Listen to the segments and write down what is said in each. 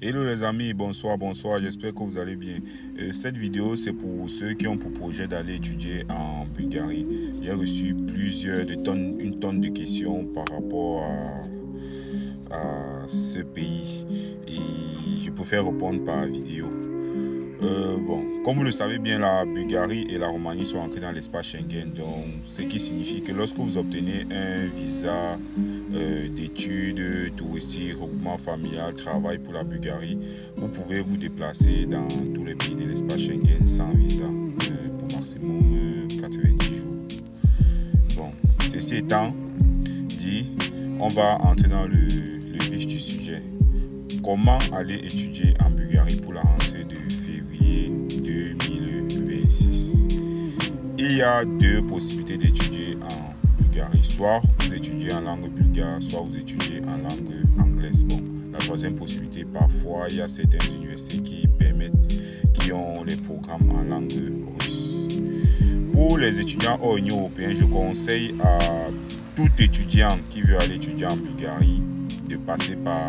Hello les amis, bonsoir, j'espère que vous allez bien. Cette vidéo c'est pour ceux qui ont pour projet d'aller étudier en Bulgarie. J'ai reçu une tonne de questions par rapport à ce pays et je préfère répondre par vidéo. Comme vous le savez bien, la Bulgarie et la Roumanie sont entrés dans l'espace Schengen, donc ce qui signifie que lorsque vous obtenez un visa d'études touristiques, regroupement familial, travail pour la Bulgarie, vous pouvez vous déplacer dans tous les pays de l'espace Schengen sans visa pour maximum 90 jours. Bon, ceci étant dit, on va entrer dans le vif du sujet. Comment aller étudier en Bulgarie pour la rentrée de février 2026? Il y a deux possibilités d'étudier en Bulgarie. Soit vous étudiez en langue bulgare, soit vous étudiez en langue anglaise. Bon, la troisième possibilité, parfois, il y a certaines universités qui ont les programmes en langue russe. Pour les étudiants hors Union européenne, je conseille à tout étudiant qui veut aller étudier en Bulgarie de passer par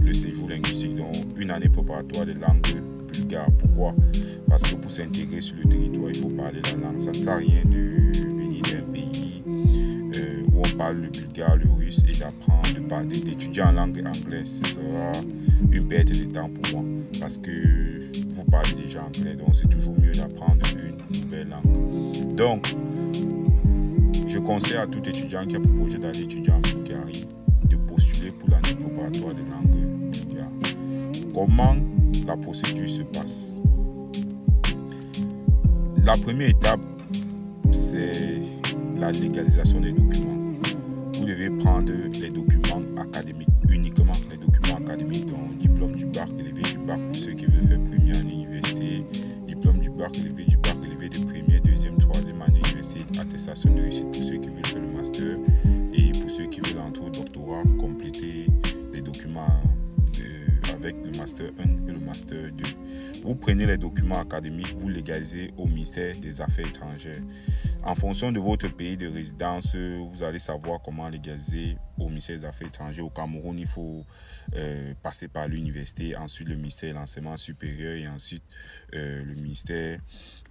le séjour linguistique, donc une année préparatoire de langue bulgare. Pourquoi? Parce que pour s'intégrer sur le territoire, il faut parler la langue. Ça ne sert à rien de venir d'un pays où on parle le bulgare, le russe et d'étudier en langue anglaise. Ce sera une perte de temps pour moi parce que vous parlez déjà anglais, donc c'est toujours mieux d'apprendre une nouvelle langue. Donc, je conseille à tout étudiant qui a pour projet d'aller étudier en Bulgarie de postuler pour l'année préparatoire de langue bulgare. Comment la procédure se passe? La première étape, c'est la légalisation des documents. Vous devez prendre les documents académiques, uniquement les documents académiques, donc diplôme du bac, élevé du bac pour ceux qui veulent faire première année université, diplôme du bac, élevé du bac, élevé de première, deuxième, troisième année université, attestation de réussite pour ceux qui veulent faire le master et pour ceux qui veulent entrer au doctorat, compléter les documents avec le master 1 et le master 2. Vous prenez les documents académiques, vous légalisez au ministère des Affaires étrangères. En fonction de votre pays de résidence, vous allez savoir comment légaliser au ministère des Affaires étrangères. Au Cameroun, il faut passer par l'université, ensuite le ministère de l'enseignement supérieur et ensuite le ministère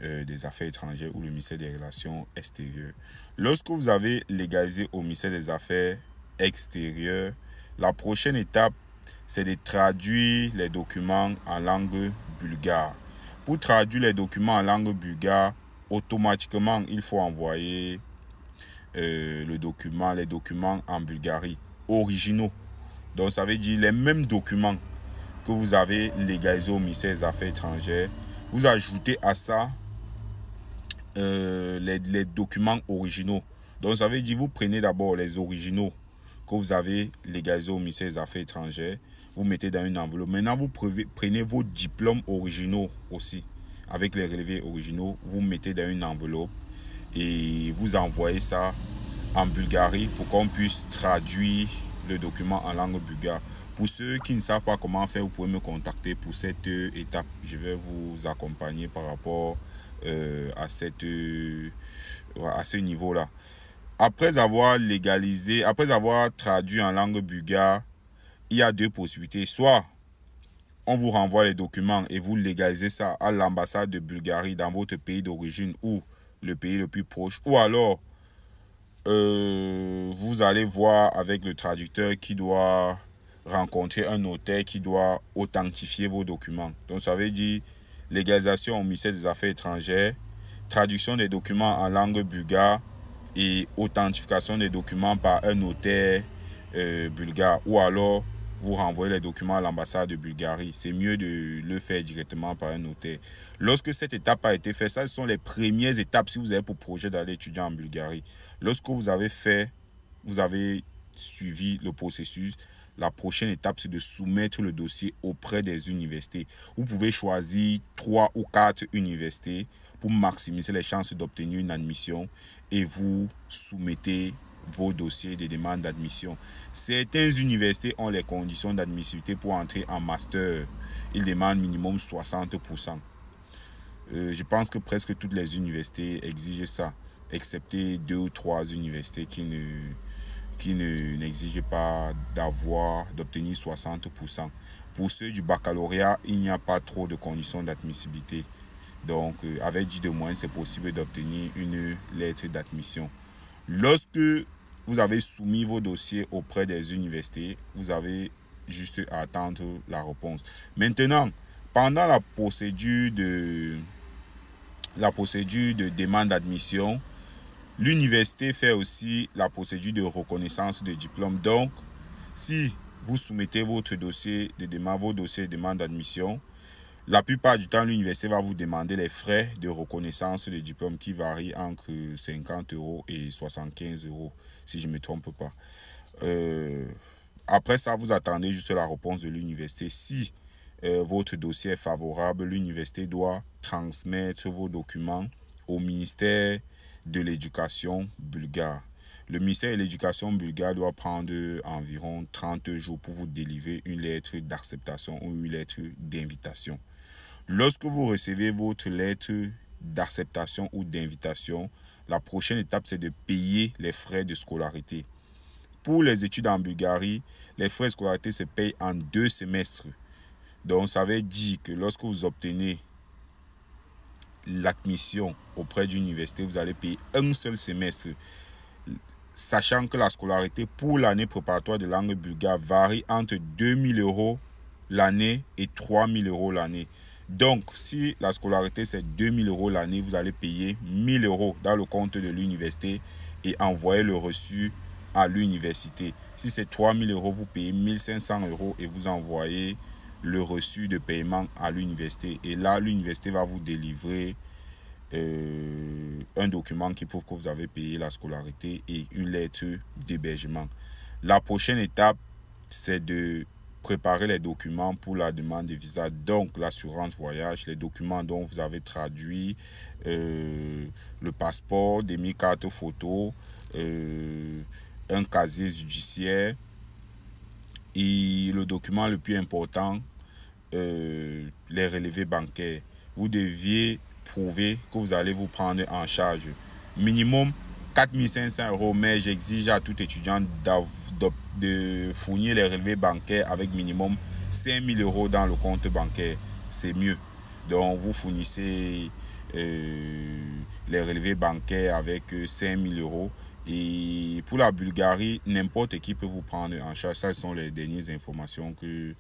des Affaires étrangères ou le ministère des Relations extérieures. Lorsque vous avez légalisé au ministère des Affaires extérieures, la prochaine étape, c'est de traduire les documents en langue bulgare. Pour traduire les documents en langue bulgare, automatiquement, il faut envoyer les documents en Bulgarie, originaux. Donc, ça veut dire les mêmes documents que vous avez légalisés au ministère des Affaires étrangères. Vous ajoutez à ça les documents originaux. Donc, ça veut dire vous prenez d'abord les originaux que vous avez légalisés au ministère des Affaires étrangères. Vous mettez dans une enveloppe. Maintenant, vous prenez vos diplômes originaux aussi, avec les relevés originaux. Vous mettez dans une enveloppe et vous envoyez ça en Bulgarie pour qu'on puisse traduire le document en langue bulgare. Pour ceux qui ne savent pas comment faire, vous pouvez me contacter pour cette étape. Je vais vous accompagner par rapport à ce niveau-là. Après avoir légalisé, après avoir traduit en langue bulgare, il y a deux possibilités. Soit on vous renvoie les documents et vous légalisez ça à l'ambassade de Bulgarie dans votre pays d'origine ou le pays le plus proche. Ou alors, vous allez voir avec le traducteur qui doit rencontrer un notaire qui doit authentifier vos documents. Donc, ça veut dire légalisation au ministère des Affaires étrangères, traduction des documents en langue bulgare et authentification des documents par un notaire bulgare. Ou alors, vous renvoyez les documents à l'ambassade de Bulgarie. C'est mieux de le faire directement par un notaire. Lorsque cette étape a été faite, ça ce sont les premières étapes si vous avez pour projet d'aller étudier en Bulgarie. Lorsque vous avez suivi le processus, la prochaine étape, c'est de soumettre le dossier auprès des universités. Vous pouvez choisir 3 ou 4 universités pour maximiser les chances d'obtenir une admission et vous soumettez vos dossiers de demande d'admission. Certaines universités ont les conditions d'admissibilité pour entrer en master. Ils demandent minimum 60%. Je pense que presque toutes les universités exigent ça, excepté 2 ou 3 universités qui n'exigent pas d'obtenir 60%. Pour ceux du baccalauréat, il n'y a pas trop de conditions d'admissibilité. Donc, avec 10 de moyenne, c'est possible d'obtenir une lettre d'admission. Lorsque vous avez soumis vos dossiers auprès des universités, vous avez juste à attendre la réponse. Maintenant, pendant la procédure de demande d'admission, l'université fait aussi la procédure de reconnaissance de diplôme. Donc, si vous soumettez votre dossier de demande, vos dossiers de demande d'admission, la plupart du temps, l'université va vous demander les frais de reconnaissance de diplôme qui varient entre 50 € et 75 €, si je ne me trompe pas. Après ça, vous attendez juste la réponse de l'université. Si votre dossier est favorable, l'université doit transmettre vos documents au ministère de l'Éducation bulgare. Le ministère de l'Éducation bulgare doit prendre environ 30 jours pour vous délivrer une lettre d'acceptation ou une lettre d'invitation. Lorsque vous recevez votre lettre d'acceptation ou d'invitation, la prochaine étape, c'est de payer les frais de scolarité. Pour les études en Bulgarie, les frais de scolarité se payent en 2 semestres. Donc, ça veut dire que lorsque vous obtenez l'admission auprès d'une université, vous allez payer un seul semestre. Sachant que la scolarité pour l'année préparatoire de langue bulgare varie entre 2 000 € l'année et 3 000 € l'année. Donc, si la scolarité c'est 2 000 € l'année, vous allez payer 1 000 € dans le compte de l'université et envoyer le reçu à l'université. Si c'est 3 000 €, vous payez 1 500 € et vous envoyez le reçu de paiement à l'université. Et là, l'université va vous délivrer un document qui prouve que vous avez payé la scolarité et une lettre d'hébergement. La prochaine étape, c'est de préparer les documents pour la demande de visa, donc l'assurance voyage, les documents dont vous avez traduit, le passeport, des cartes photos, un casier judiciaire et le document le plus important, les relevés bancaires. Vous deviez prouver que vous allez vous prendre en charge minimum 4 500 €, mais j'exige à tout étudiant de fournir les relevés bancaires avec minimum 5 000 € dans le compte bancaire. C'est mieux. Donc, vous fournissez les relevés bancaires avec 5 000 €. Et pour la Bulgarie, n'importe qui peut vous prendre en charge. Ça, ce sont les dernières informations que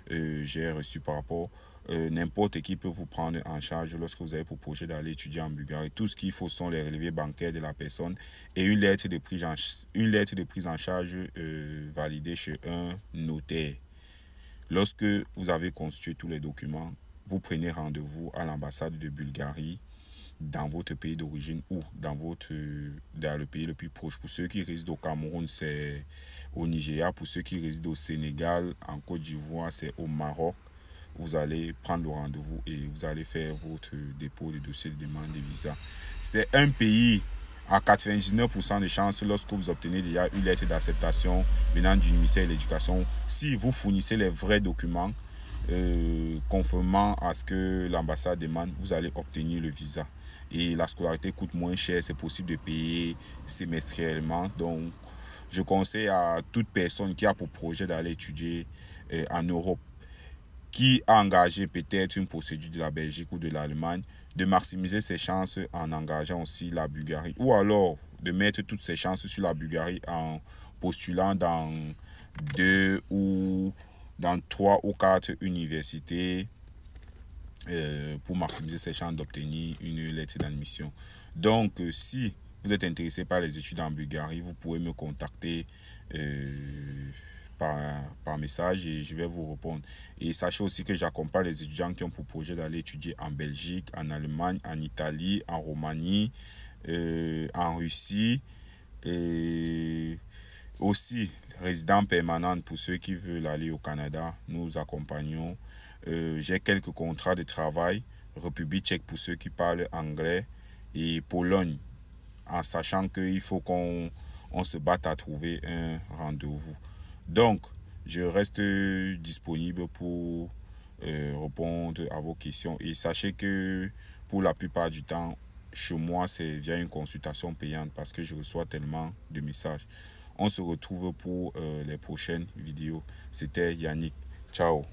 j'ai reçues par rapport. N'importe qui peut vous prendre en charge lorsque vous avez pour projet d'aller étudier en Bulgarie. Tout ce qu'il faut sont les relevés bancaires de la personne et une lettre de prise en charge validée chez un notaire. Lorsque vous avez constitué tous les documents, vous prenez rendez-vous à l'ambassade de Bulgarie dans votre pays d'origine ou dans le pays le plus proche. Pour ceux qui résident au Cameroun, c'est au Nigeria. Pour ceux qui résident au Sénégal, en Côte d'Ivoire, c'est au Maroc. Vous allez prendre le rendez-vous et vous allez faire votre dépôt de dossier de demande de visa. C'est un pays à 99% de chances lorsque vous obtenez déjà une lettre d'acceptation venant du ministère de l'Éducation. Si vous fournissez les vrais documents conformément à ce que l'ambassade demande, vous allez obtenir le visa. Et la scolarité coûte moins cher, c'est possible de payer semestriellement. Donc, je conseille à toute personne qui a pour projet d'aller étudier en Europe, qui a engagé peut-être une procédure de la Belgique ou de l'Allemagne, de maximiser ses chances en engageant aussi la Bulgarie. Ou alors de mettre toutes ses chances sur la Bulgarie en postulant dans 2 ou dans 3 ou 4 universités pour maximiser ses chances d'obtenir une lettre d'admission. Donc, si vous êtes intéressé par les études en Bulgarie, vous pouvez me contacter par message et je vais vous répondre. Et sachez aussi que j'accompagne les étudiants qui ont pour projet d'aller étudier en Belgique, en Allemagne, en Italie, en Roumanie, en Russie, et aussi résidents permanents pour ceux qui veulent aller au Canada. Nous accompagnons. J'ai quelques contrats de travail, République tchèque pour ceux qui parlent anglais et Pologne, en sachant qu'il faut qu'on se batte à trouver un rendez-vous. Donc, je reste disponible pour répondre à vos questions. Et sachez que pour la plupart du temps, chez moi, c'est via une consultation payante parce que je reçois tellement de messages. On se retrouve pour les prochaines vidéos. C'était Yannick. Ciao.